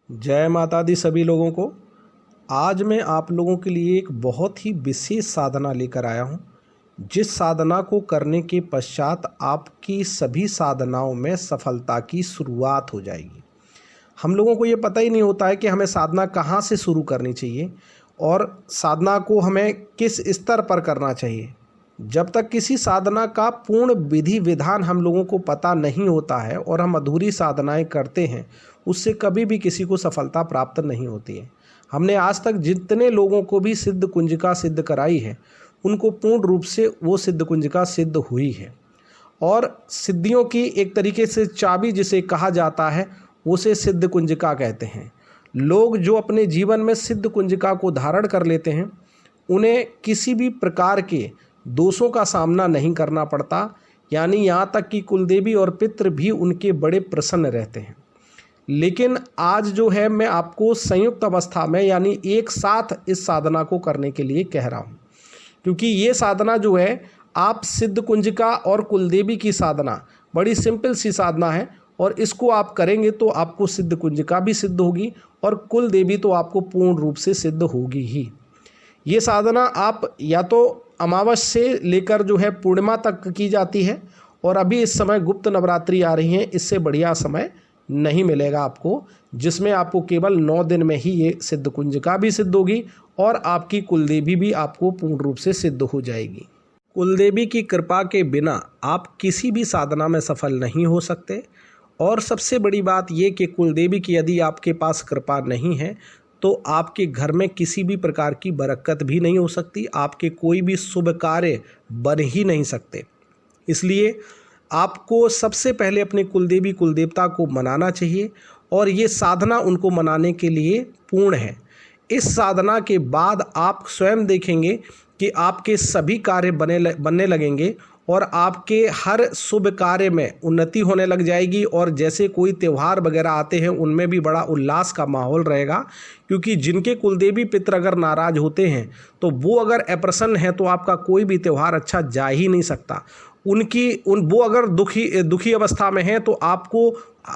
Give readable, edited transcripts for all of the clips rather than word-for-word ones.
जय माता दी सभी लोगों को। आज मैं आप लोगों के लिए एक बहुत ही विशेष साधना लेकर आया हूं, जिस साधना को करने के पश्चात आपकी सभी साधनाओं में सफलता की शुरुआत हो जाएगी। हम लोगों को ये पता ही नहीं होता है कि हमें साधना कहाँ से शुरू करनी चाहिए और साधना को हमें किस स्तर पर करना चाहिए। जब तक किसी साधना का पूर्ण विधि विधान हम लोगों को पता नहीं होता है और हम अधूरी साधनाएं करते हैं, उससे कभी भी किसी को सफलता प्राप्त नहीं होती है। हमने आज तक जितने लोगों को भी सिद्ध कुंजिका सिद्ध कराई है, उनको पूर्ण रूप से वो सिद्ध कुंजिका सिद्ध हुई है। और सिद्धियों की एक तरीके से चाबी जिसे कहा जाता है, उसे सिद्ध कुंजिका कहते हैं। लोग जो अपने जीवन में सिद्ध कुंजिका को धारण कर लेते हैं, उन्हें किसी भी प्रकार के दोषों का सामना नहीं करना पड़ता, यानी यहाँ तक कि कुलदेवी और पितृ भी उनके बड़े प्रसन्न रहते हैं। लेकिन आज जो है मैं आपको संयुक्त अवस्था में यानी एक साथ इस साधना को करने के लिए कह रहा हूँ, क्योंकि ये साधना जो है आप सिद्ध कुंजिका और कुलदेवी की साधना बड़ी सिंपल सी साधना है, और इसको आप करेंगे तो आपको सिद्ध कुंजिका भी सिद्ध होगी और कुलदेवी तो आपको पूर्ण रूप से सिद्ध होगी ही। ये साधना आप या तो अमावस से लेकर जो है पूर्णिमा तक की जाती है, और अभी इस समय गुप्त नवरात्रि आ रही है, इससे बढ़िया समय नहीं मिलेगा आपको, जिसमें आपको केवल 9 दिन में ही ये सिद्ध कुंजिका भी सिद्ध होगी और आपकी कुलदेवी भी आपको पूर्ण रूप से सिद्ध हो जाएगी। कुलदेवी की कृपा के बिना आप किसी भी साधना में सफल नहीं हो सकते। और सबसे बड़ी बात ये कि कुलदेवी की यदि आपके पास कृपा नहीं है तो आपके घर में किसी भी प्रकार की बरकत भी नहीं हो सकती, आपके कोई भी शुभ कार्य बन ही नहीं सकते। इसलिए आपको सबसे पहले अपने कुलदेवी कुलदेवता को मनाना चाहिए, और ये साधना उनको मनाने के लिए पूर्ण है। इस साधना के बाद आप स्वयं देखेंगे कि आपके सभी कार्य बनने लगेंगे और आपके हर शुभ कार्य में उन्नति होने लग जाएगी। और जैसे कोई त्यौहार वगैरह आते हैं, उनमें भी बड़ा उल्लास का माहौल रहेगा, क्योंकि जिनके कुलदेवी पितर अगर नाराज होते हैं तो वो अगर अप्रसन्न हैं तो आपका कोई भी त्यौहार अच्छा जा ही नहीं सकता। वो अगर दुखी अवस्था में हैं तो आपको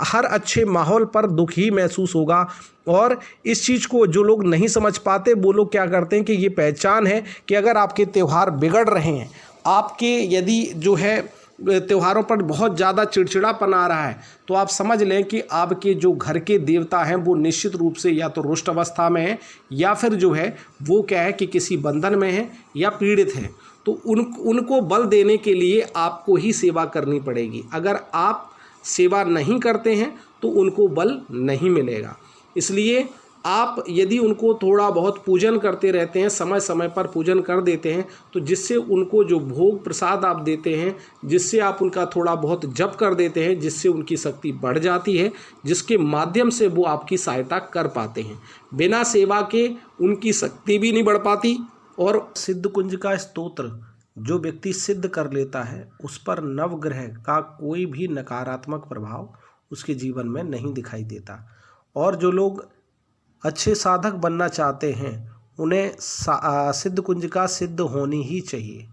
हर अच्छे माहौल पर दुख ही महसूस होगा। और इस चीज़ को जो लोग नहीं समझ पाते, वो लोग क्या करते हैं कि ये पहचान है कि अगर आपके त्यौहार बिगड़ रहे हैं, आपके यदि जो है त्योहारों पर बहुत ज़्यादा चिड़चिड़ापन आ रहा है, तो आप समझ लें कि आपके जो घर के देवता हैं वो निश्चित रूप से या तो रुष्ट अवस्था में हैं, या फिर जो है वो क्या है कि किसी बंधन में हैं या पीड़ित हैं। तो उनको बल देने के लिए आपको ही सेवा करनी पड़ेगी। अगर आप सेवा नहीं करते हैं तो उनको बल नहीं मिलेगा। इसलिए आप यदि उनको थोड़ा बहुत पूजन करते रहते हैं, समय समय पर पूजन कर देते हैं, तो जिससे उनको जो भोग प्रसाद आप देते हैं, जिससे आप उनका थोड़ा बहुत जप कर देते हैं, जिससे उनकी शक्ति बढ़ जाती है, जिसके माध्यम से वो आपकी सहायता कर पाते हैं। बिना सेवा के उनकी शक्ति भी नहीं बढ़ पाती। और सिद्ध कुंजिका स्तोत्र जो व्यक्ति सिद्ध कर लेता है, उस पर नवग्रह का कोई भी नकारात्मक प्रभाव उसके जीवन में नहीं दिखाई देता। और जो लोग अच्छे साधक बनना चाहते हैं, उन्हें सिद्ध कुंजिका सिद्ध होनी ही चाहिए।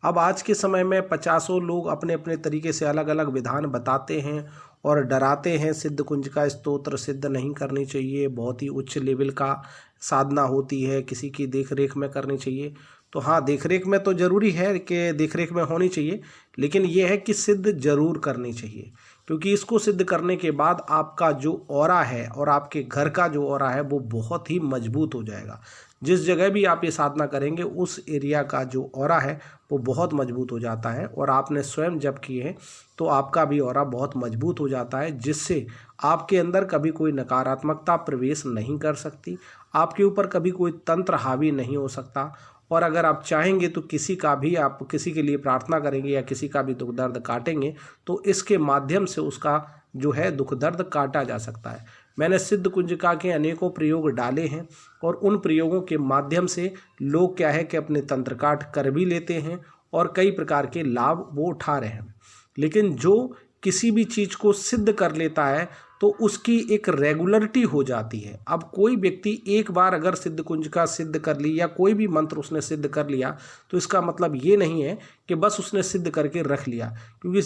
अब आज के समय में 50 लोग अपने अपने तरीके से अलग अलग विधान बताते हैं और डराते हैं, सिद्ध कुंजिका स्तोत्र सिद्ध नहीं करनी चाहिए, बहुत ही उच्च लेवल का साधना होती है, किसी की देख रेख में करनी चाहिए। तो हाँ, देख रेख में तो ज़रूरी है कि देख रेख में होनी चाहिए, लेकिन यह है कि सिद्ध जरूर करनी चाहिए, क्योंकि इसको सिद्ध करने के बाद आपका जो ऑरा है और आपके घर का जो ऑरा है वो बहुत ही मजबूत हो जाएगा। जिस जगह भी आप ये साधना करेंगे, उस एरिया का जो ऑरा है वो बहुत मजबूत हो जाता है। और आपने स्वयं जब किए हैं तो आपका भी ऑरा बहुत मजबूत हो जाता है, जिससे आपके अंदर कभी कोई नकारात्मकता प्रवेश नहीं कर सकती, आपके ऊपर कभी कोई तंत्र हावी नहीं हो सकता। और अगर आप चाहेंगे तो किसी के लिए प्रार्थना करेंगे या किसी का भी दुख दर्द काटेंगे, तो इसके माध्यम से उसका जो है दुख दर्द काटा जा सकता है। मैंने सिद्ध कुंजिका के अनेकों प्रयोग डाले हैं, और उन प्रयोगों के माध्यम से लोग क्या है कि अपने तंत्र काट कर भी लेते हैं और कई प्रकार के लाभ वो उठा रहे हैं। लेकिन जो किसी भी चीज़ को सिद्ध कर लेता है तो उसकी एक रेगुलरिटी हो जाती है। अब कोई व्यक्ति एक बार अगर सिद्ध कुंजिका सिद्ध कर ली या कोई भी मंत्र उसने सिद्ध कर लिया, तो इसका मतलब ये नहीं है कि बस उसने सिद्ध करके रख लिया, क्योंकि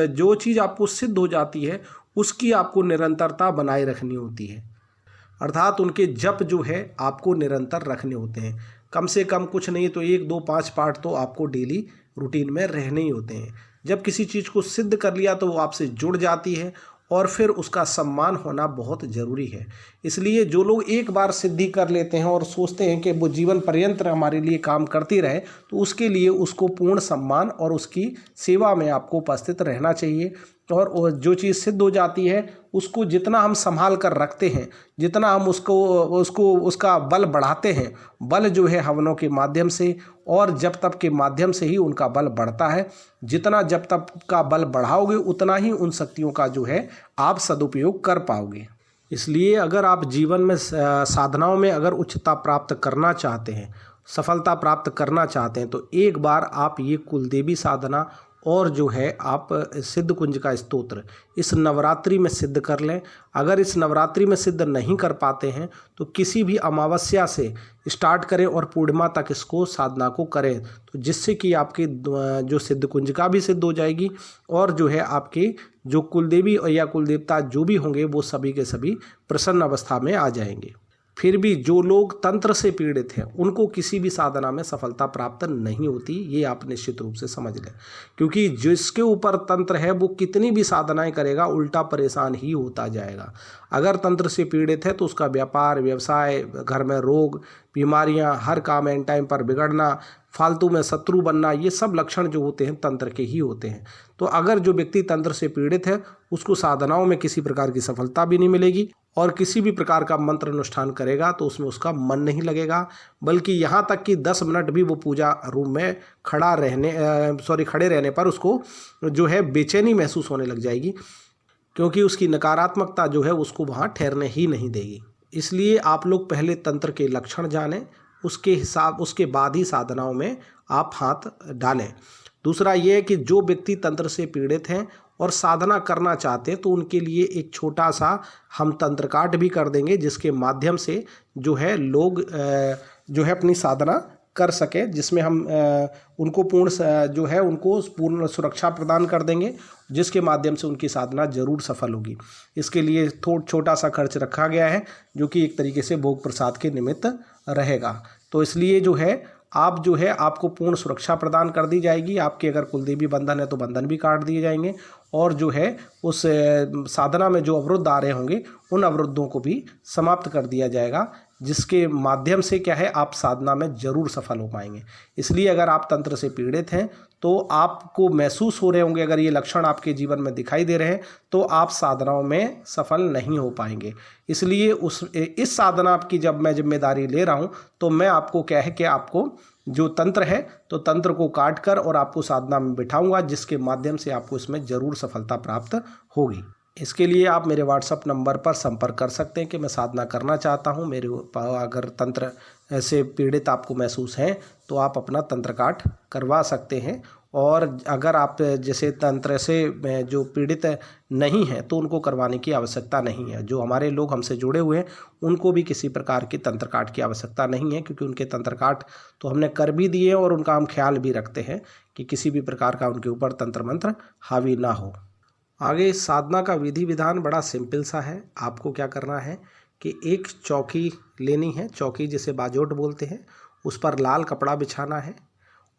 जो चीज़ आपको सिद्ध हो जाती है उसकी आपको निरंतरता बनाए रखनी होती है। अर्थात उनके जप जो है आपको निरंतर रखने होते हैं। कम से कम कुछ नहीं तो 1, 2, 5 पाठ तो आपको डेली रूटीन में रहने ही होते हैं। जब किसी चीज़ को सिद्ध कर लिया तो वो आपसे जुड़ जाती है और फिर उसका सम्मान होना बहुत ज़रूरी है। इसलिए जो लोग एक बार सिद्धि कर लेते हैं और सोचते हैं कि वो जीवन पर्यंत हमारे लिए काम करती रहे, तो उसके लिए उसको पूर्ण सम्मान और उसकी सेवा में आपको उपस्थित रहना चाहिए। और जो चीज़ सिद्ध हो जाती है उसको जितना हम संभाल कर रखते हैं, जितना हम उसका बल बढ़ाते हैं, बल जो है हवनों के माध्यम से और जप तप के माध्यम से ही उनका बल बढ़ता है। जितना जप तप का बल बढ़ाओगे उतना ही उन शक्तियों का जो है आप सदुपयोग कर पाओगे। इसलिए अगर आप जीवन में साधनाओं में अगर उच्चता प्राप्त करना चाहते हैं, सफलता प्राप्त करना चाहते हैं, तो एक बार आप ये कुलदेवी साधना और जो है आप सिद्ध कुंज का स्तोत्र इस नवरात्रि में सिद्ध कर लें। अगर इस नवरात्रि में सिद्ध नहीं कर पाते हैं तो किसी भी अमावस्या से स्टार्ट करें और पूर्णिमा तक इसको साधना को करें, तो जिससे कि आपके जो सिद्ध कुंज का भी सिद्ध हो जाएगी और जो है आपके जो कुलदेवी या कुलदेवता जो भी होंगे वो सभी के सभी प्रसन्न अवस्था में आ जाएंगे। फिर भी जो लोग तंत्र से पीड़ित हैं उनको किसी भी साधना में सफलता प्राप्त नहीं होती, ये आप निश्चित रूप से समझ लें। क्योंकि जिसके ऊपर तंत्र है वो कितनी भी साधनाएं करेगा उल्टा परेशान ही होता जाएगा। अगर तंत्र से पीड़ित है तो उसका व्यापार, व्यवसाय, घर में रोग, बीमारियां, हर काम एन टाइम पर बिगड़ना, फालतू में शत्रु बनना, ये सब लक्षण जो होते हैं तंत्र के ही होते हैं। तो अगर जो व्यक्ति तंत्र से पीड़ित है उसको साधनाओं में किसी प्रकार की सफलता भी नहीं मिलेगी और किसी भी प्रकार का मंत्र अनुष्ठान करेगा तो उसमें उसका मन नहीं लगेगा, बल्कि यहाँ तक कि 10 मिनट भी वो पूजा रूम में खड़े रहने पर उसको जो है बेचैनी महसूस होने लग जाएगी, क्योंकि उसकी नकारात्मकता जो है उसको वहाँ ठहरने ही नहीं देगी। इसलिए आप लोग पहले तंत्र के लक्षण जानें, उसके बाद ही साधनाओं में आप हाथ डालें। दूसरा ये है कि जो व्यक्ति तंत्र से पीड़ित हैं और साधना करना चाहते हैं तो उनके लिए एक छोटा सा हम तंत्र काट भी कर देंगे, जिसके माध्यम से जो है लोग जो है अपनी साधना कर सके, जिसमें हम उनको पूर्ण सुरक्षा प्रदान कर देंगे, जिसके माध्यम से उनकी साधना जरूर सफल होगी। इसके लिए छोटा सा खर्च रखा गया है जो कि एक तरीके से भोग प्रसाद के निमित्त रहेगा। तो इसलिए जो है आपको पूर्ण सुरक्षा प्रदान कर दी जाएगी। आपके अगर कुलदेवी बंधन है तो बंधन भी काट दिए जाएंगे और जो है उस साधना में जो अवरुद्ध आ रहे होंगे उन अवरुद्धों को भी समाप्त कर दिया जाएगा, जिसके माध्यम से क्या है आप साधना में जरूर सफल हो पाएंगे। इसलिए अगर आप तंत्र से पीड़ित हैं तो आपको महसूस हो रहे होंगे, अगर ये लक्षण आपके जीवन में दिखाई दे रहे हैं तो आप साधनाओं में सफल नहीं हो पाएंगे। इसलिए इस साधना की जब मैं जिम्मेदारी ले रहा हूँ तो मैं आपको क्या है कि आपको जो तंत्र है तो तंत्र को काट कर और आपको साधना में बिठाऊंगा, जिसके माध्यम से आपको इसमें जरूर सफलता प्राप्त होगी। इसके लिए आप मेरे व्हाट्सएप नंबर पर संपर्क कर सकते हैं कि मैं साधना करना चाहता हूं, मेरे अगर तंत्र ऐसे पीड़ित आपको महसूस हैं तो आप अपना तंत्र काट करवा सकते हैं। और अगर आप जैसे तंत्र से जो पीड़ित नहीं है तो उनको करवाने की आवश्यकता नहीं है। जो हमारे लोग हमसे जुड़े हुए हैं उनको भी किसी प्रकार की तंत्र काट की आवश्यकता नहीं है, क्योंकि उनके तंत्र काट तो हमने कर भी दिए और उनका हम ख्याल भी रखते हैं कि किसी भी प्रकार का उनके ऊपर तंत्र मंत्र हावी ना हो। आगे साधना का विधि विधान बड़ा सिंपल सा है। आपको क्या करना है कि एक चौकी लेनी है, चौकी जिसे बाजोट बोलते हैं, उस पर लाल कपड़ा बिछाना है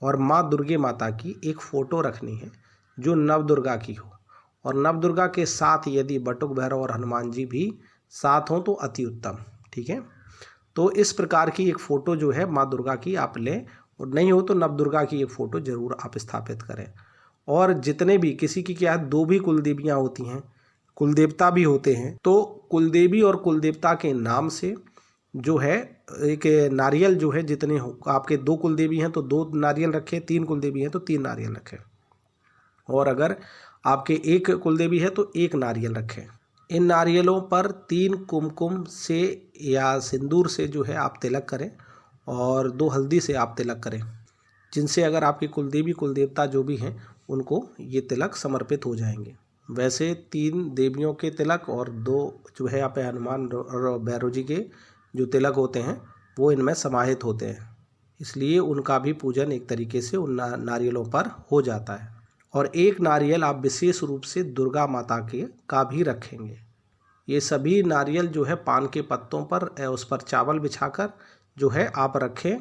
और माँ दुर्गे माता की एक फ़ोटो रखनी है जो नवदुर्गा की हो, और नवदुर्गा के साथ यदि बटुक भैरव और हनुमान जी भी साथ हों तो अति उत्तम। ठीक है, तो इस प्रकार की एक फ़ोटो जो है माँ दुर्गा की आप लें, और नहीं हो तो नवदुर्गा की एक फ़ोटो ज़रूर आप स्थापित करें। और जितने भी किसी की क्या है 2 भी कुलदेवियाँ होती हैं, कुलदेवता भी होते हैं, तो कुलदेवी और कुलदेवता के नाम से जो है एक नारियल जो है, जितने हो आपके 2 कुलदेवी हैं तो 2 नारियल रखें, 3 कुलदेवी हैं तो 3 नारियल रखें, और अगर आपके 1 कुलदेवी है तो 1 नारियल रखें। इन नारियलों पर 3 कुमकुम से या सिंदूर से जो है आप तिलक करें और 2 हल्दी से आप तिलक करें, जिनसे अगर आपकी कुलदेवी कुलदेवता जो भी हैं उनको ये तिलक समर्पित हो जाएंगे। वैसे 3 देवियों के तिलक और 2 जो है आप हनुमान और भैरव जी के जो तिलक होते हैं वो इनमें समाहित होते हैं, इसलिए उनका भी पूजन एक तरीके से उन नारियलों पर हो जाता है। और 1 नारियल आप विशेष रूप से दुर्गा माता के का भी रखेंगे। ये सभी नारियल जो है पान के पत्तों पर उस पर चावल बिछाकर जो है आप रखें।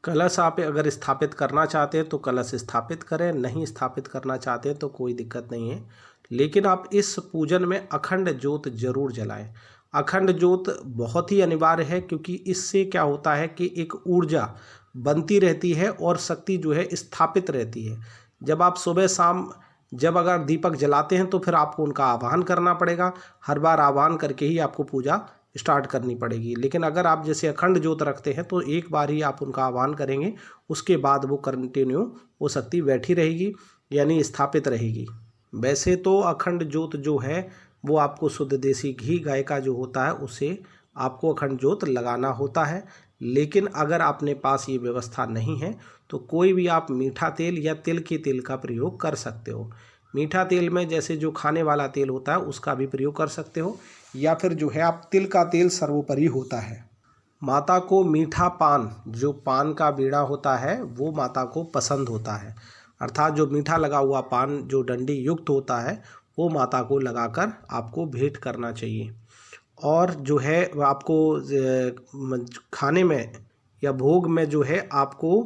कलश आप अगर स्थापित करना चाहते हैं तो कलश स्थापित करें, नहीं स्थापित करना चाहते हैं तो कोई दिक्कत नहीं है। लेकिन आप इस पूजन में अखंड ज्योत जरूर जलाएं। अखंड ज्योत बहुत ही अनिवार्य है, क्योंकि इससे क्या होता है कि एक ऊर्जा बनती रहती है और शक्ति जो है स्थापित रहती है। जब आप सुबह शाम जब अगर दीपक जलाते हैं तो फिर आपको उनका आह्वान करना पड़ेगा, हर बार आह्वान करके ही आपको पूजा स्टार्ट करनी पड़ेगी। लेकिन अगर आप जैसे अखंड ज्योत रखते हैं तो एक बार ही आप उनका आह्वान करेंगे, उसके बाद वो कंटिन्यू वो शक्ति बैठी रहेगी, यानी स्थापित रहेगी। वैसे तो अखंड ज्योत जो है वो आपको शुद्ध देसी घी गाय का जो होता है उसे आपको अखंड ज्योत लगाना होता है। लेकिन अगर आपने पास ये व्यवस्था नहीं है तो कोई भी आप मीठा तेल या तिल के तेल का प्रयोग कर सकते हो। मीठा तेल में जैसे जो खाने वाला तेल होता है उसका भी प्रयोग कर सकते हो, या फिर जो है आप तिल का तेल सर्वोपरि होता है। माता को मीठा पान, जो पान का बीड़ा होता है वो माता को पसंद होता है, अर्थात जो मीठा लगा हुआ पान जो डंडी युक्त होता है वो माता को लगाकर आपको भेंट करना चाहिए। और जो है आपको खाने में या भोग में जो है आपको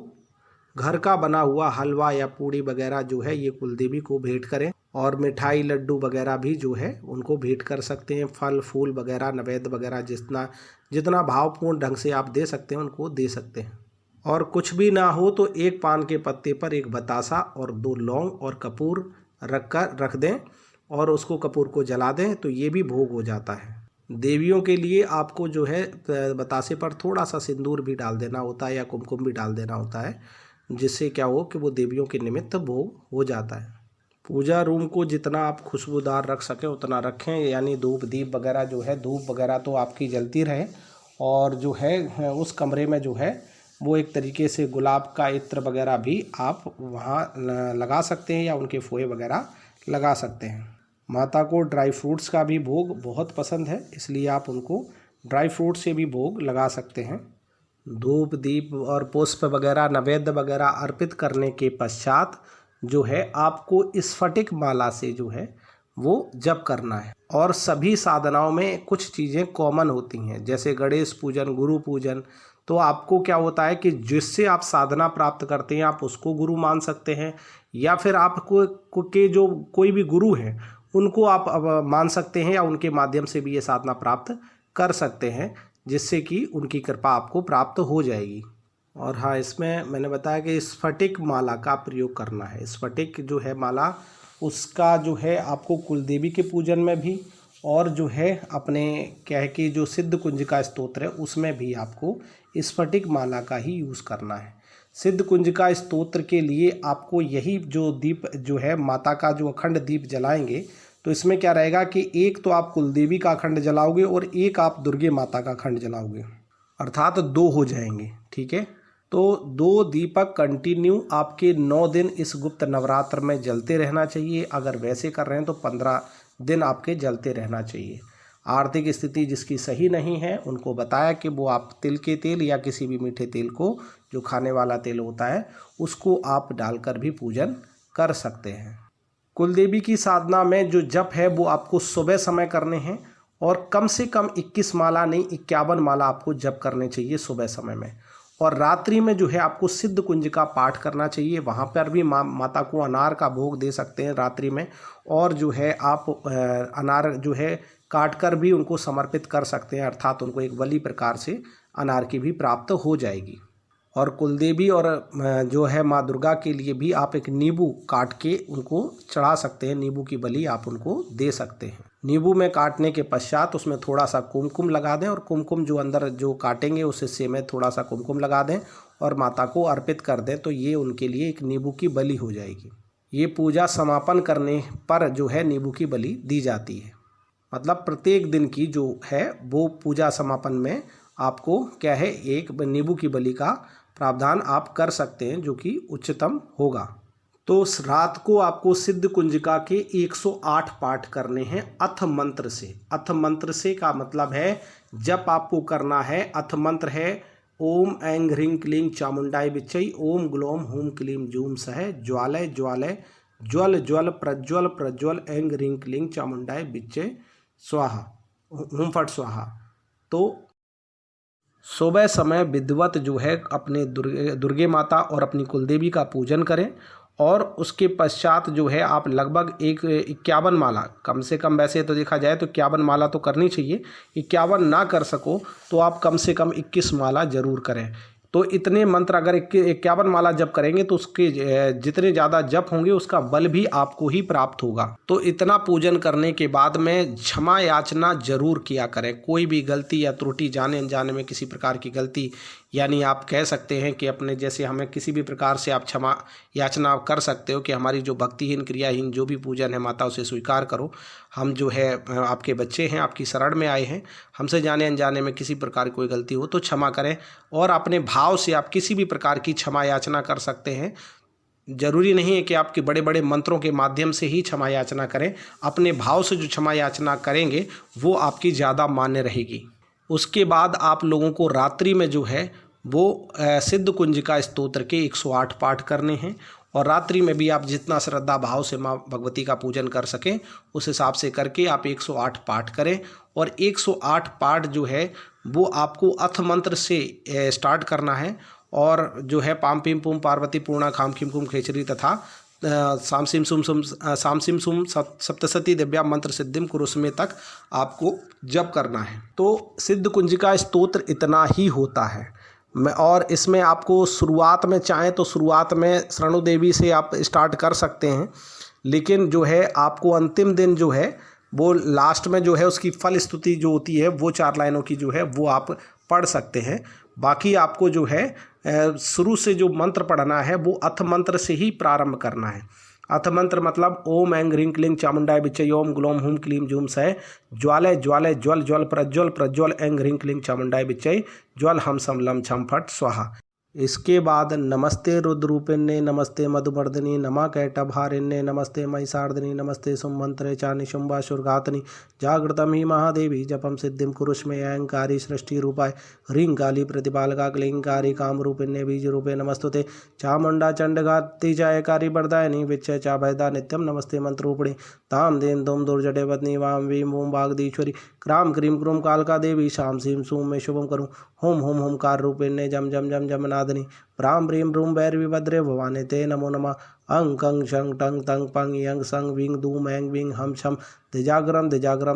घर का बना हुआ हलवा या पूड़ी वगैरह जो है ये कुलदेवी को भेंट करें। और मिठाई लड्डू वगैरह भी जो है उनको भेंट कर सकते हैं। फल फूल वगैरह नैवेद्य वगैरह जितना भावपूर्ण ढंग से आप दे सकते हैं उनको दे सकते हैं। और कुछ भी ना हो तो एक पान के पत्ते पर एक बतासा और 2 लौंग और कपूर रख दें और उसको कपूर को जला दें तो ये भी भोग हो जाता है। देवियों के लिए आपको जो है बतासे पर थोड़ा सा सिंदूर भी डाल देना होता है या कुमकुम भी डाल देना होता है, जिससे क्या हो कि वो देवियों के निमित्त भोग हो जाता है। पूजा रूम को जितना आप खुशबूदार रख सकें उतना रखें, यानी धूप दीप वगैरह जो है धूप वगैरह तो आपकी जलती रहे। और जो है उस कमरे में जो है वो एक तरीके से गुलाब का इत्र वगैरह भी आप वहाँ लगा सकते हैं या उनके फोए वगैरह लगा सकते हैं। माता को ड्राई फ्रूट्स का भी भोग बहुत पसंद है, इसलिए आप उनको ड्राई फ्रूट से भी भोग लगा सकते हैं। धूप दीप और पुष्प वगैरह नैवेद्य वगैरह अर्पित करने के पश्चात जो है आपको स्फटिक माला से जो है वो जप करना है। और सभी साधनाओं में कुछ चीज़ें कॉमन होती हैं, जैसे गणेश पूजन, गुरु पूजन, तो आपको क्या होता है कि जिससे आप साधना प्राप्त करते हैं आप उसको गुरु मान सकते हैं, या फिर आपको के जो कोई भी गुरु हैं उनको आप मान सकते हैं या उनके माध्यम से भी ये साधना प्राप्त कर सकते हैं, जिससे कि उनकी कृपा आपको प्राप्त हो जाएगी। और हाँ, इसमें मैंने बताया कि स्फटिक माला का प्रयोग करना है। स्फटिक जो है माला उसका जो है आपको कुलदेवी के पूजन में भी और जो है अपने क्या है कि जो सिद्ध कुंजिका स्तोत्र है उसमें भी आपको स्फटिक माला का ही यूज़ करना है। सिद्ध कुंजिका स्तोत्र के लिए आपको यही जो दीप जो है माता का जो अखंड दीप जलाएंगे तो इसमें क्या रहेगा कि एक तो आप कुलदेवी का अखंड जलाओगे और एक आप दुर्गे माता का अखंड जलाओगे, अर्थात 2 हो जाएंगे। ठीक है, तो 2 दीपक कंटिन्यू आपके 9 दिन इस गुप्त नवरात्र में जलते रहना चाहिए। अगर वैसे कर रहे हैं तो 15 दिन आपके जलते रहना चाहिए। आर्थिक स्थिति जिसकी सही नहीं है उनको बताया कि वो आप तिल के तेल या किसी भी मीठे तेल को, जो खाने वाला तेल होता है, उसको आप डालकर भी पूजन कर सकते हैं। कुलदेवी की साधना में जो जप है वो आपको सुबह समय करने हैं और कम से कम 21 माला नहीं 51 माला आपको जप करने चाहिए सुबह समय में। और रात्रि में जो है आपको सिद्ध कुंज का पाठ करना चाहिए। वहाँ पर भी माता को अनार का भोग दे सकते हैं रात्रि में, और जो है आप अनार जो है काट कर भी उनको समर्पित कर सकते हैं, अर्थात उनको एक बलि प्रकार से अनार की भी प्राप्त हो जाएगी। और कुलदेवी और जो है माँ दुर्गा के लिए भी आप एक नींबू काट के उनको चढ़ा सकते हैं, नींबू की बलि आप उनको दे सकते हैं। नींबू में काटने के पश्चात उसमें थोड़ा सा कुमकुम लगा दें और कुमकुम जो अंदर जो काटेंगे उस हिस्से में थोड़ा सा कुमकुम लगा दें और माता को अर्पित कर दें, तो ये उनके लिए एक नींबू की बलि हो जाएगी। ये पूजा समापन करने पर जो है नींबू की बलि दी जाती है। मतलब प्रत्येक दिन की जो है वो पूजा समापन में आपको क्या है एक नींबू की बलि का प्रावधान आप कर सकते हैं, जो कि उच्चतम होगा। तो रात को आपको सिद्ध कुंजिका के 108 पाठ करने हैं अथ मंत्र से। अथ मंत्र से का मतलब है जप आपको करना है। अथ मंत्र है ओम ऐं ह्रीं क्लीं चामुंडाय विच्चै, ओम ग्लौम हूं क्लीं जूम सह, ज्वालय ज्वालय ज्वल ज्वल प्रज्वल प्रज्वल ऐं ह्रीं क्लीं चामुंडाय विच्चै स्वाहा। हुम फट स्वाहा। तो सुबह समय विधिवत जो है अपने दुर्गे माता और अपनी कुलदेवी का पूजन करें, और उसके पश्चात जो है आप लगभग 51 माला, कम से कम वैसे तो देखा जाए तो 51 माला तो करनी चाहिए, 51 ना कर सको तो आप कम से कम 21 माला जरूर करें। तो इतने मंत्र अगर 51 माला जप करेंगे तो उसके जितने ज़्यादा जप होंगे उसका बल भी आपको ही प्राप्त होगा। तो इतना पूजन करने के बाद में क्षमा याचना जरूर किया करें। कोई भी गलती या त्रुटि, जाने अनजाने में किसी प्रकार की गलती, यानी आप कह सकते हैं कि अपने जैसे हमें किसी भी प्रकार से आप क्षमा याचना कर सकते हो कि हमारी जो भक्तिहीन क्रियाहीन जो भी पूजन है माता उसे स्वीकार करो। हम जो है आपके बच्चे हैं, आपकी शरण में आए हैं, हमसे जाने अनजाने में किसी प्रकार कोई गलती हो तो क्षमा करें। और अपने भाव से आप किसी भी प्रकार की क्षमा याचना कर सकते हैं। जरूरी नहीं है कि आपके बड़े बड़े मंत्रों के माध्यम से ही क्षमा याचना करें। अपने भाव से जो क्षमा याचना करेंगे वो आपकी ज़्यादा मान्य रहेगी। उसके बाद आप लोगों को रात्रि में जो है वो सिद्ध कुंजिका स्तोत्र के 108 पाठ करने हैं। और रात्रि में भी आप जितना श्रद्धा भाव से माँ भगवती का पूजन कर सकें उस हिसाब से करके आप 108 पाठ करें। और 108 पाठ जो है वो आपको अथ मंत्र से स्टार्ट करना है। और जो है पाम पीम पुम पार्वती पूर्णा खाम खीम कुम खेचरी तथा साम सिम सुम सप्तशती दिव्या मंत्र सिद्धिम कुरुस्मे तक आपको जप करना है। तो सिद्ध कुंजिका स्तोत्र इतना ही होता है। और इसमें आपको शुरुआत में चाहें तो शुरुआत में शरणु देवी से आप स्टार्ट कर सकते हैं, लेकिन जो है आपको अंतिम दिन जो है वो लास्ट में जो है उसकी फल स्तुति जो होती है वो 4 लाइनों की जो है वो आप पढ़ सकते हैं। बाकी आपको जो है शुरू से जो मंत्र पढ़ना है वो अथ मंत्र से ही प्रारंभ करना है। अथ मंत्र मतलब ओम ऐं ह्रीं क्लीं चामुंडाय विच्चय ओम ग्लौम हुम क्लीं जूम सै ज्वालय ज्वालय ज्वल ज्वल प्रज्वल प्रज्वल ऐं ह्रीं क्लीं चामुंडाय विच्चय ज्वल हम सम लम छम फट स्वाहा। इसके बाद नमस्ते रुद्रूपिण्ये नमस्ते मधुमर्दिनी नमा कैटभारिण्ये नमस्ते महिषार्दिनी नमस्ते सुमंत्रे चा निशुंभासुरघातनी जागृतम ही महादेवी जपम सिद्धिम कुरुष्मे अहंकारी सृष्टि रूपाय ह्रीं काली प्रतिपालका क्लींकारी कामरूपिण्ये बीज रूपे नमस्तुते चामुंडा चंडघाती जयकारी वरदायिनी विच्चय चा भयदा नित्यम नमस्ते मंत्रूपिणी ताम देन दोम दुर्जटे पत्नी वाम वीम ओम वागदीश्वरी क्राम क्रीम क्रूम कालका देवी शाम सीम सूम में शुभम करूँ होम होम होमकार रूपिण्ये जम जम जम जमनादनी प्राम प्रीम रूम भैरवी भद्रे भवाने ते नमो नमः अंग कंग शंग टंग तंग पंग यंग संग विंग धूम ऐंग विंग हम छम दिजाग्रम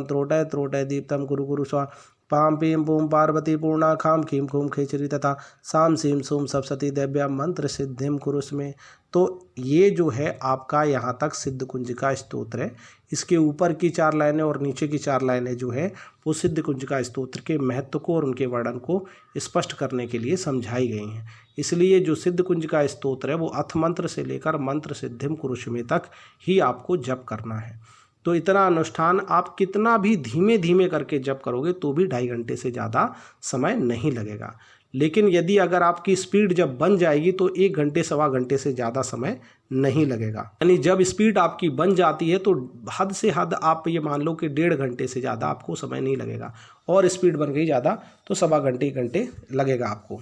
त्रोटय त्रोटय दीप्तम गुरु गुरु स्वा पाम पीम पूम पार्वती पूर्णा खाम खीम खूम खेचरी तथा साम सीम सूम सप्तशती दिव्या मंत्र सिद्धिम कुरुष्मे। तो ये जो है आपका यहाँ तक सिद्ध कुंजिका स्तोत्र है। इसके ऊपर की 4 लाइनें और नीचे की 4 लाइनें जो है वो सिद्ध कुंजिका स्तोत्र के महत्व को और उनके वर्णन को स्पष्ट करने के लिए समझाई गई हैं। इसलिए जो सिद्ध कुंजिका स्तोत्र है वो अथ मंत्र से लेकर मंत्र सिद्धिम कुरुष्मे तक ही आपको जप करना है। तो इतना अनुष्ठान आप कितना भी धीमे धीमे करके जप करोगे तो भी 2.5 घंटे से ज़्यादा समय नहीं लगेगा। लेकिन यदि अगर आपकी स्पीड जब बन जाएगी तो 1 घंटे सवा घंटे से ज़्यादा समय नहीं लगेगा। यानी जब स्पीड आपकी बन जाती है तो हद से हद आप ये मान लो कि 1.5 घंटे से ज़्यादा आपको समय नहीं लगेगा। और स्पीड बन गई ज़्यादा तो सवा घंटे 1 घंटे लगेगा आपको।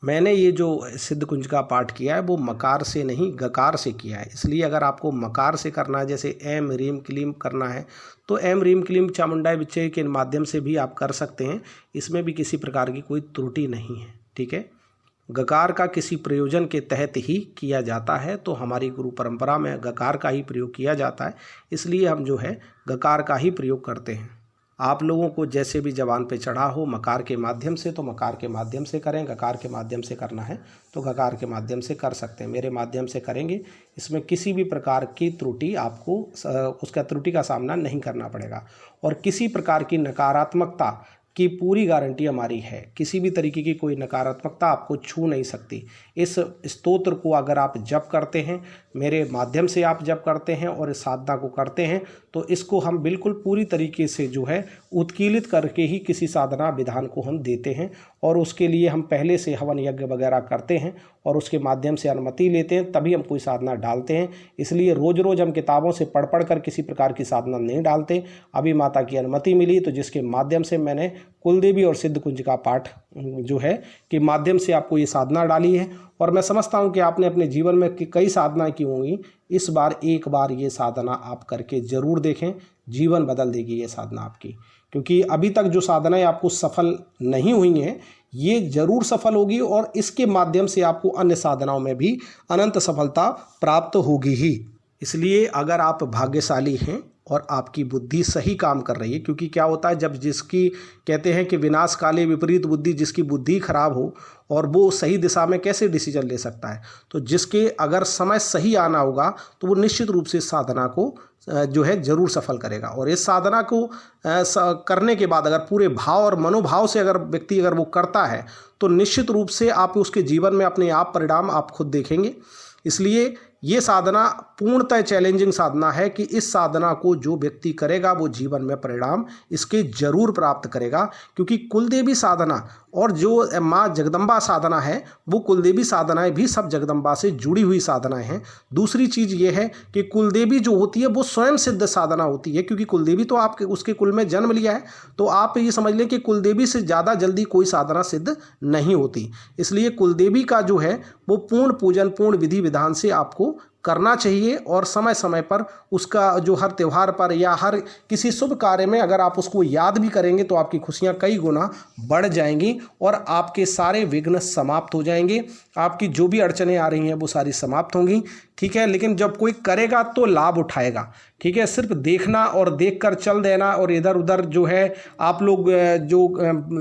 मैंने ये जो सिद्ध कुंजिका पाठ किया है वो मकार से नहीं गकार से किया है। इसलिए अगर आपको मकार से करना है, जैसे ऐं ह्रीं क्लीं करना है, तो ऐं ह्रीं क्लीं चामुंडाय विच्चय के माध्यम से भी आप कर सकते हैं। इसमें भी किसी प्रकार की कोई त्रुटि नहीं है। ठीक है, गकार का किसी प्रयोजन के तहत ही किया जाता है, तो हमारी गुरु परंपरा में गकार का ही प्रयोग किया जाता है, इसलिए हम जो है गकार का ही प्रयोग करते हैं। आप लोगों को जैसे भी जबान पे चढ़ा हो मकार के माध्यम से तो मकार के माध्यम से करें, गकार के माध्यम से करना है तो गकार के माध्यम से कर सकते हैं। मेरे माध्यम से करेंगे, इसमें किसी भी प्रकार की त्रुटि आपको उसका त्रुटि का सामना नहीं करना पड़ेगा। और किसी प्रकार की नकारात्मकता की पूरी गारंटी हमारी है। किसी भी तरीके की कोई नकारात्मकता आपको छू नहीं सकती। इस स्तोत्र को अगर आप जप करते हैं, मेरे माध्यम से आप जप करते हैं और इस साधना को करते हैं, तो इसको हम बिल्कुल पूरी तरीके से जो है उत्कीलित करके ही किसी साधना विधान को हम देते हैं। और उसके लिए हम पहले से हवन यज्ञ वगैरह करते हैं और उसके माध्यम से अनुमति लेते हैं, तभी हम कोई साधना डालते हैं। इसलिए रोज़ रोज़ हम किताबों से पढ़ पढ़ कर किसी प्रकार की साधना नहीं डालते। अभी माता की अनुमति मिली तो जिसके माध्यम से मैंने कुलदेवी और सिद्ध कुंजिका पाठ जो है के माध्यम से आपको ये साधना डाली है। और मैं समझता हूँ कि आपने अपने जीवन में कई साधनाएं की होंगी, इस बार एक बार ये साधना आप करके ज़रूर देखें, जीवन बदल देगी ये साधना आपकी। क्योंकि अभी तक जो साधनाएं आपको सफल नहीं हुई हैं ये जरूर सफल होगी और इसके माध्यम से आपको अन्य साधनाओं में भी अनंत सफलता प्राप्त होगी ही। इसलिए अगर आप भाग्यशाली हैं और आपकी बुद्धि सही काम कर रही है, क्योंकि क्या होता है जब जिसकी कहते हैं कि विनाश काले विपरीत बुद्धि, जिसकी बुद्धि खराब हो और वो सही दिशा में कैसे डिसीजन ले सकता है। तो जिसके अगर समय सही आना होगा तो वो निश्चित रूप से साधना को जो है जरूर सफल करेगा। और इस साधना को करने के बाद अगर पूरे भाव और मनोभाव से अगर व्यक्ति अगर वो करता है तो निश्चित रूप से आप उसके जीवन में अपने आप परिणाम आप खुद देखेंगे। इसलिए ये साधना पूर्णतः चैलेंजिंग साधना है कि इस साधना को जो व्यक्ति करेगा वो जीवन में परिणाम इसके जरूर प्राप्त करेगा। क्योंकि कुलदेवी साधना और जो माँ जगदम्बा साधना है वो कुलदेवी साधनाएं भी सब जगदम्बा से जुड़ी हुई साधनाएं हैं। दूसरी चीज़ ये है कि कुलदेवी जो होती है वो स्वयं सिद्ध साधना होती है, क्योंकि कुलदेवी तो आपके उसके कुल में जन्म लिया है। तो आप ये समझ लें कि कुलदेवी से ज़्यादा जल्दी कोई साधना सिद्ध नहीं होती। इसलिए कुलदेवी का जो है वो पूर्ण पूजन पूर्ण विधि विधान से आपको करना चाहिए और समय समय पर उसका जो हर त्यौहार पर या हर किसी शुभ कार्य में अगर आप उसको याद भी करेंगे तो आपकी खुशियां कई गुना बढ़ जाएंगी और आपके सारे विघ्न समाप्त हो जाएंगे। आपकी जो भी अड़चनें आ रही हैं वो सारी समाप्त होंगी, ठीक है। लेकिन जब कोई करेगा तो लाभ उठाएगा, ठीक है। सिर्फ देखना और देखकर चल देना और इधर उधर जो है आप लोग जो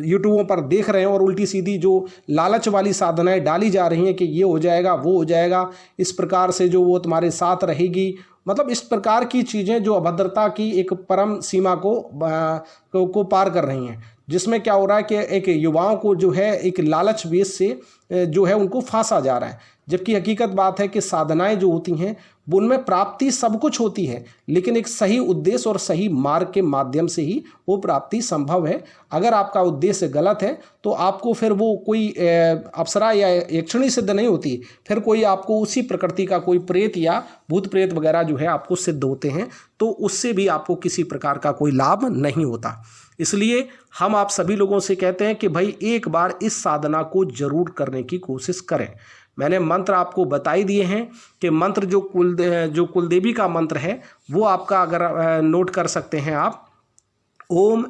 यूट्यूबों पर देख रहे हैं और उल्टी सीधी जो लालच वाली साधनाएं डाली जा रही हैं कि ये हो जाएगा वो हो जाएगा, इस प्रकार से जो वो तुम्हारे साथ रहेगी, मतलब इस प्रकार की चीज़ें जो अभद्रता की एक परम सीमा को पार कर रही हैं, जिसमें क्या हो रहा है कि एक युवाओं को जो है एक लालच बेस से जो है उनको फांसा जा रहा है। जबकि हकीकत बात है कि साधनाएं जो होती हैं वो उनमें प्राप्ति सब कुछ होती है, लेकिन एक सही उद्देश्य और सही मार्ग के माध्यम से ही वो प्राप्ति संभव है। अगर आपका उद्देश्य गलत है तो आपको फिर वो कोई अप्सरा या यक्षिणी सिद्ध नहीं होती, फिर कोई आपको उसी प्रकृति का कोई प्रेत या भूत प्रेत वगैरह जो है आपको सिद्ध होते हैं, तो उससे भी आपको किसी प्रकार का कोई लाभ नहीं होता। इसलिए हम आप सभी लोगों से कहते हैं कि भाई एक बार इस साधना को जरूर करने की कोशिश करें। मैंने मंत्र आपको बता ही दिए हैं कि मंत्र जो कुलदेवी का मंत्र है वो आपका अगर नोट कर सकते हैं आप, ओम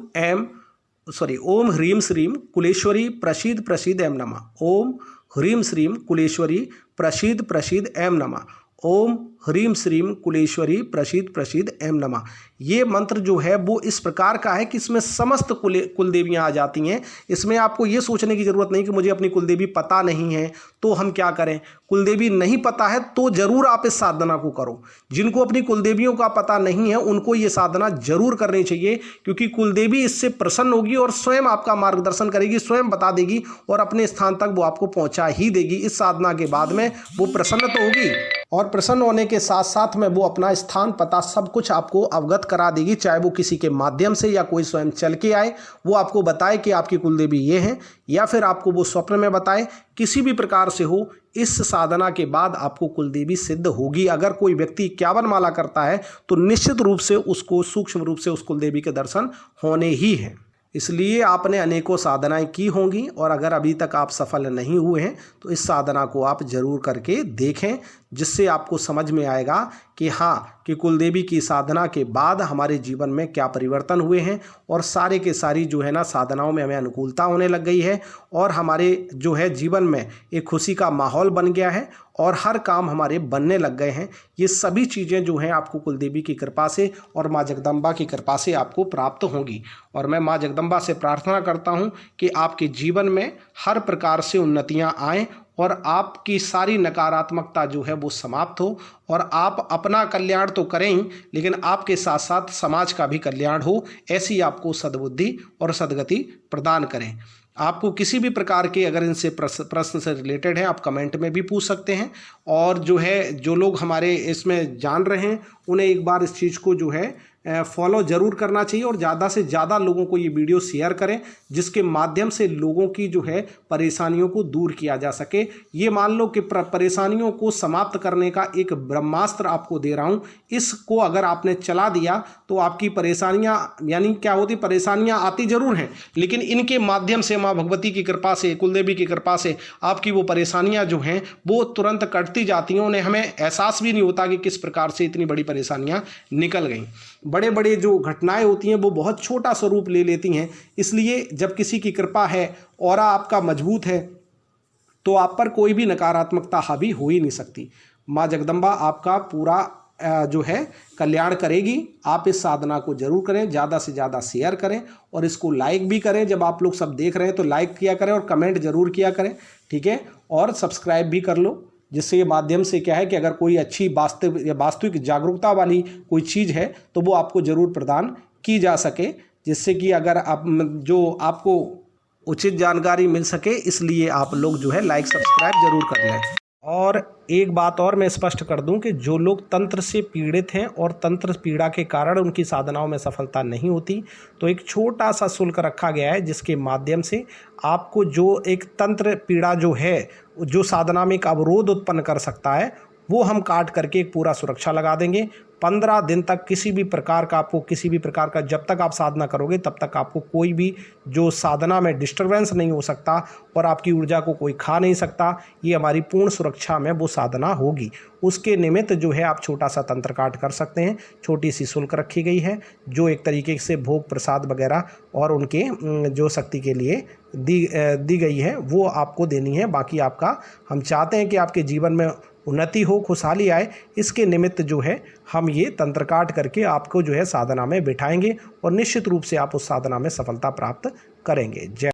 ह्रीम श्रीम कुलेश्वरी प्रसीद प्रसीद एम नमः। ओम ह्रीम श्रीम कुलेश्वरी प्रसीद प्रसीद एम नमः। ओम ह्रीम श्रीम कुलेश्वरी प्रसीद प्रसीद एम नमः। ये मंत्र जो है वो इस प्रकार का है कि इसमें समस्त कुलदेवियाँ आ जाती हैं। इसमें आपको ये सोचने की ज़रूरत नहीं कि मुझे अपनी कुलदेवी पता नहीं है तो हम क्या करें। कुलदेवी नहीं पता है तो ज़रूर आप इस साधना को करो। जिनको अपनी कुलदेवियों का पता नहीं है उनको ये साधना जरूर करनी चाहिए, क्योंकि कुलदेवी इससे प्रसन्न होगी और स्वयं आपका मार्गदर्शन करेगी, स्वयं बता देगी और अपने स्थान तक वो आपको पहुँचा ही देगी। इस साधना के बाद में वो प्रसन्न तो होगी और प्रसन्न होने के साथ साथ में वो अपना स्थान पता सब कुछ आपको अवगत करा देगी, चाहे वो किसी के माध्यम से या कोई स्वयं चल के आए वो आपको बताए कि आपकी कुलदेवी ये है, या फिर आपको वो स्वप्न में बताए। किसी भी प्रकार से हो, इस साधना के बाद आपको कुलदेवी सिद्ध होगी। अगर कोई व्यक्ति 51 माला करता है तो निश्चित रूप से उसको सूक्ष्म रूप से उस कुलदेवी के दर्शन होने ही हैं। इसलिए आपने अनेकों साधनाएं की होंगी और अगर अभी तक आप सफल नहीं हुए हैं तो इस साधना को आप जरूर करके देखें, जिससे आपको समझ में आएगा कि हाँ कि कुलदेवी की साधना के बाद हमारे जीवन में क्या परिवर्तन हुए हैं और सारे के सारी जो है ना साधनाओं में हमें अनुकूलता होने लग गई है और हमारे जो है जीवन में एक खुशी का माहौल बन गया है और हर काम हमारे बनने लग गए हैं। ये सभी चीज़ें जो हैं आपको कुलदेवी की कृपा से और माँ जगदम्बा की कृपा से आपको प्राप्त होंगी। और मैं माँ जगदम्बा से प्रार्थना करता हूँ कि आपके जीवन में हर प्रकार से उन्नतियाँ आएँ और आपकी सारी नकारात्मकता जो है वो समाप्त हो और आप अपना कल्याण तो करें ही, लेकिन आपके साथ साथ समाज का भी कल्याण हो, ऐसी आपको सद्बुद्धि और सद्गति प्रदान करें। आपको किसी भी प्रकार के अगर इनसे प्रश्न से रिलेटेड हैं आप कमेंट में भी पूछ सकते हैं। और जो है जो लोग हमारे इसमें जान रहे हैं उन्हें एक बार इस चीज़ को जो है फॉलो ज़रूर करना चाहिए और ज़्यादा से ज़्यादा लोगों को ये वीडियो शेयर करें, जिसके माध्यम से लोगों की जो है परेशानियों को दूर किया जा सके। ये मान लो कि परेशानियों को समाप्त करने का एक ब्रह्मास्त्र आपको दे रहा हूँ, इसको अगर आपने चला दिया तो आपकी परेशानियाँ यानी क्या होती, परेशानियाँ आती ज़रूर हैं लेकिन इनके माध्यम से माँ भगवती की कृपा से, कुलदेवी की कृपा से आपकी वो परेशानियाँ जो हैं वो तुरंत कटती जाती हैं। उन्हें हमें एहसास भी नहीं होता कि किस प्रकार से इतनी बड़ी परेशानियाँ निकल गई। बड़े बड़े जो घटनाएं होती हैं वो बहुत छोटा स्वरूप ले लेती हैं। इसलिए जब किसी की कृपा है, ऑरा आपका मजबूत है, तो आप पर कोई भी नकारात्मकता हावी हो ही नहीं सकती। माँ जगदम्बा आपका पूरा जो है कल्याण करेगी। आप इस साधना को जरूर करें, ज़्यादा से ज़्यादा शेयर करें और इसको लाइक भी करें। जब आप लोग सब देख रहे हैं तो लाइक किया करें और कमेंट जरूर किया करें, ठीक है। और सब्सक्राइब भी कर लो, जिससे ये माध्यम से क्या है कि अगर कोई अच्छी वास्तविक जागरूकता वाली कोई चीज़ है तो वो आपको ज़रूर प्रदान की जा सके, जिससे कि अगर आप जो आपको उचित जानकारी मिल सके, इसलिए आप लोग जो है लाइक सब्सक्राइब जरूर कर लें। और एक बात और मैं स्पष्ट कर दूं कि जो लोग तंत्र से पीड़ित हैं और तंत्र पीड़ा के कारण उनकी साधनाओं में सफलता नहीं होती, तो एक छोटा सा शुल्क रखा गया है जिसके माध्यम से आपको जो एक तंत्र पीड़ा जो है, जो साधना में एक अवरोध उत्पन्न कर सकता है, वो हम काट करके एक पूरा सुरक्षा लगा देंगे। 15 दिन तक किसी भी प्रकार का जब तक आप साधना करोगे तब तक आपको कोई भी जो साधना में डिस्टरबेंस नहीं हो सकता और आपकी ऊर्जा को कोई खा नहीं सकता। ये हमारी पूर्ण सुरक्षा में वो साधना होगी। उसके निमित्त जो है आप छोटा सा तंत्र काट कर सकते हैं। छोटी सी शुल्क रखी गई है जो एक तरीके से भोग प्रसाद वगैरह और उनके जो शक्ति के लिए दी गई है वो आपको देनी है। बाकी आपका, हम चाहते हैं कि आपके जीवन में उन्नति हो, खुशहाली आए, इसके निमित्त जो है हम ये तंत्र काट करके आपको जो है साधना में बिठाएंगे और निश्चित रूप से आप उस साधना में सफलता प्राप्त करेंगे। जय